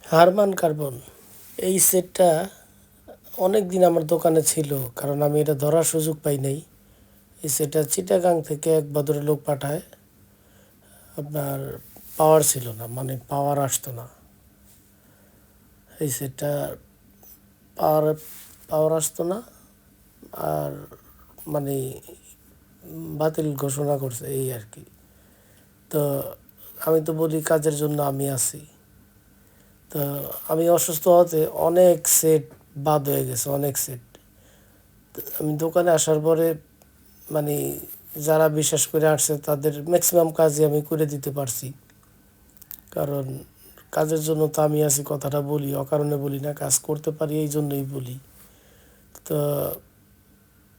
Hermann carbon এই সেটটা অনেক দিন আমার দোকানে ছিল, কারণ আমি এটা ধরার সুযোগ পাই নাই। এই সেটটা চিটাগাং থেকে এক ভদ্রলোক পাঠায়। আপনার পাওয়ার ছিল না, মানে পাওয়ার আসতো না। এই সেটটা পাওয়ার পাওয়ার আসতো না, আর মানে বাতিল ঘোষণা করছে এই আর কি। তো আমি তো বলি কাজের জন্য আমি আছি। তো আমি অসুস্থ হতে অনেক সেট বাদ হয়ে গেছে, অনেক সেট। আমি দোকানে আসার পরে মানে যারা বিশ্বাস করে আসছে তাদের ম্যাক্সিমাম কাজই আমি করে দিতে পারছি, কারণ কাজের জন্য তো আমি আছি, কথাটা বলি, অকারণে বলি না, কাজ করতে পারি এই জন্যই বলি। তো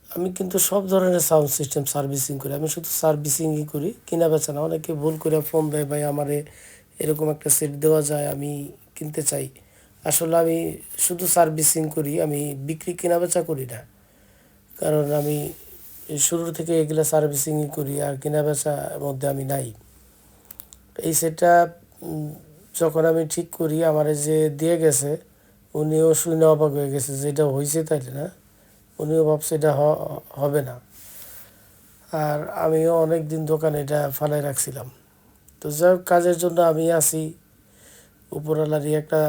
আমি কিন্তু সব ধরনের সাউন্ড সিস্টেম সার্ভিসিং করি। আমি শুধু সার্ভিসিংই করি, কিনা বেচা না। অনেকে ভুল করে ফোন দেয়, ভাই আমারে এরকম একটা সেট দেওয়া যায়, আমি কিনতে চাই। আসলে আমি শুধু সার্ভিসিং করি, আমি বিক্রি কেনা বেচা করি না। কারণ আমি শুরু থেকে এগুলো সার্ভিসিংই করি, আর কেনা বেচার মধ্যে আমি নাই। এই সেটটা যখন আমি ঠিক করি, আমার যে দিয়ে গেছে উনিও শুনে অবাক হয়ে গেছে যে এটা হয়েছে, তাইলে না, উনিও ভাবছে এটা হবে না। আর আমিও অনেক দিন দোকানে এটা ফালাই রাখছিলাম। তো যাই হোক, কাজের জন্য আমি আছি, উপরওয়ালারই একটা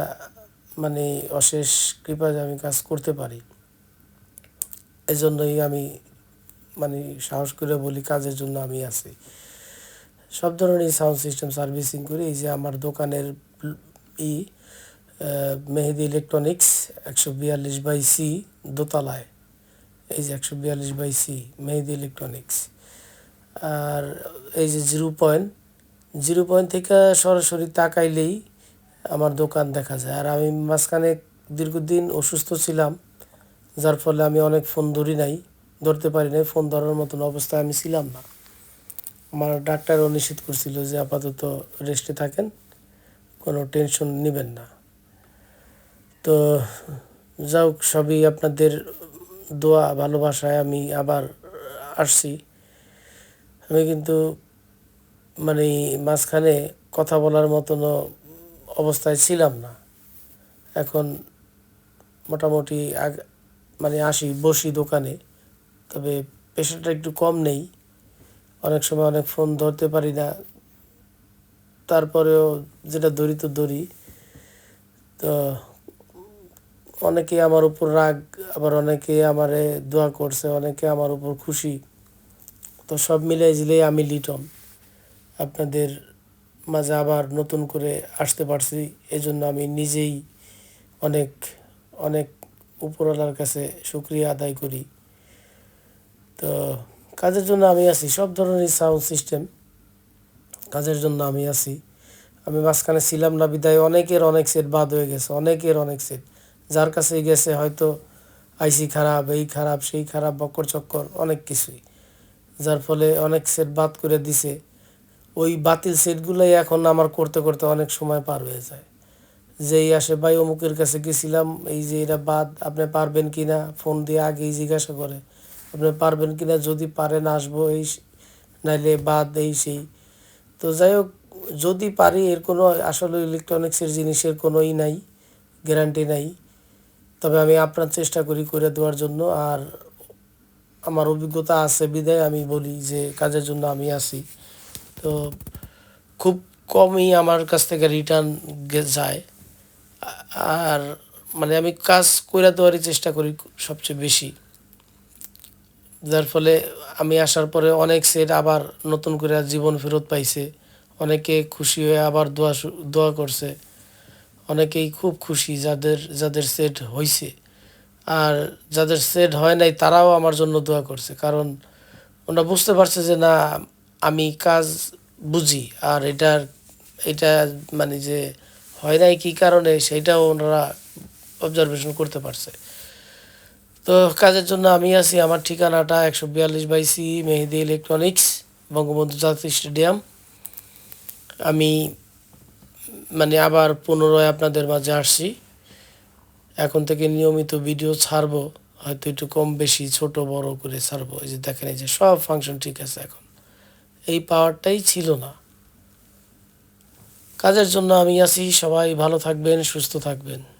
মানে অশেষ কৃপা যে আমি কাজ করতে পারি। এই জন্যই আমি মানে সাহস করে বলি কাজের জন্য আমি আছি। সব ধরনের সাউন্ড সিস্টেম সার্ভিসিং করি। এই যে আমার দোকানের ই মেহেদি ইলেকট্রনিক্স 142/C দোতলায়। এই যে 142/C মেহেদি ইলেকট্রনিক্স। আর এই যে জিরো পয়েন্ট থেকে সরাসরি তাকাইলেই আমার দোকান দেখা যায়। আর আমি মাঝখানে দীর্ঘদিন অসুস্থ ছিলাম, যার ফলে আমি অনেক ফোন ধরতে পারি নাই। ফোন ধরার মতন অবস্থায় আমি ছিলাম না। আমার ডাক্তারও নিষেধ করছিল যে আপাতত রেস্টে থাকেন, কোনো টেনশন নেবেন না। তো যাও, সবই আপনাদের দোয়া ভালোবাসায় আমি আবার আসছি। আমি কিন্তু মানে মাঝখানে কথা বলার মতনও অবস্থায় ছিলাম না। এখন মোটামুটি মানে আসি বসি দোকানে, তবে প্রেশারটা একটু কম নেই। অনেক সময় অনেক ফোন ধরতে পারি না, তারপরেও যেটা ধরি তো ধরি। তো অনেকে আমার উপর রাগ, আবার অনেকে আমারে দোয়া করছে, অনেকে আমার উপর খুশি। তো সব মিলে জিলে আমি লিটন আপনাদের মাঝে আবার নতুন করে আসতে পারছি। এজন্য আমি নিজেই অনেক অনেক উপরওয়ালার কাছে শুকরিয়া আদায় করি। তো কাজের জন্য আমি আছি, সব ধরনের সাউন্ড সিস্টেম কাজের জন্য আমি আছি। আমি মাঝখানে ছিলাম না বিদায় অনেকের অনেক সেট বাদ হয়ে গেছে, অনেকের অনেক সেট যার কাছেই গেছে হয়তো আইসি খারাপ, এই খারাপ, সেই খারাপ, বক্কর চক্কর অনেক কিছুই, যার ফলে অনেক সেট বাদ করে দিছে। ওই বাতিল সেটগুলোই এখন আমার করতে করতে অনেক সময় পার হয়ে যায়। যেই আসে, ভাই অমুকের কাছে গেছিলাম, এই যে এটা বাদ, আপনি পারবেন কি না, ফোন দিয়ে আগেই জিজ্ঞাসা করে আপনি পারবেন কি না, যদি পারেন আসবো, এই নাইলে বাদ, এই সেই। তো যাই হোক, যদি পারি, এর কোনো আসলে ইলেকট্রনিক্সের জিনিসের কোনোই নাই, গ্যারান্টি নাই। তবে আমি আপনার চেষ্টা করি করে দেওয়ার জন্য। আর আমার অভিজ্ঞতা আছে বিদায় আমি বলি যে কাজের জন্য আমি আছি। তো খুব কমই আমার কাছ থেকে রিটার্ন যায়। আর মানে আমি কাজ করে দেওয়ারই চেষ্টা করি সবচেয়ে বেশি, যার ফলে আমি আসার পরে অনেক সেট আবার নতুন করে জীবন ফেরত পাইছে। অনেকে খুশি হয়ে আবার দোয়া করছে। অনেকেই খুব খুশি যাদের যাদের সেট হয়েছে। আর যাদের সেট হয় নাই তারাও আমার জন্য দোয়া করছে, কারণ ওরা বুঝতে পারছে যে না, আমি কাজ বুঝি। আর এটা মানে যে হয় নাই কী কারণে, সেইটাও ওনারা অবজারভেশন করতে পারছে। তো কাজের জন্য আমি আছি। আমার ঠিকানাটা 142/C মেহেদি ইলেকট্রনিক্স, বঙ্গবন্ধু জাতীয় স্টেডিয়াম। আমি মানে আবার পুনরায় আপনাদের মাঝে আসছি। এখন থেকে নিয়মিত ভিডিও ছাড়বো, হয়তো একটু কম বেশি ছোট বড় করে ছাড়বো। এই যে দেখেন, এই যে সব ফাংশন ঠিক আছে। এখন এই পাওয়ারটাই ছিল না। কাজের জন্য আমি আছি। সবাই ভালো থাকবেন, সুস্থ থাকবেন।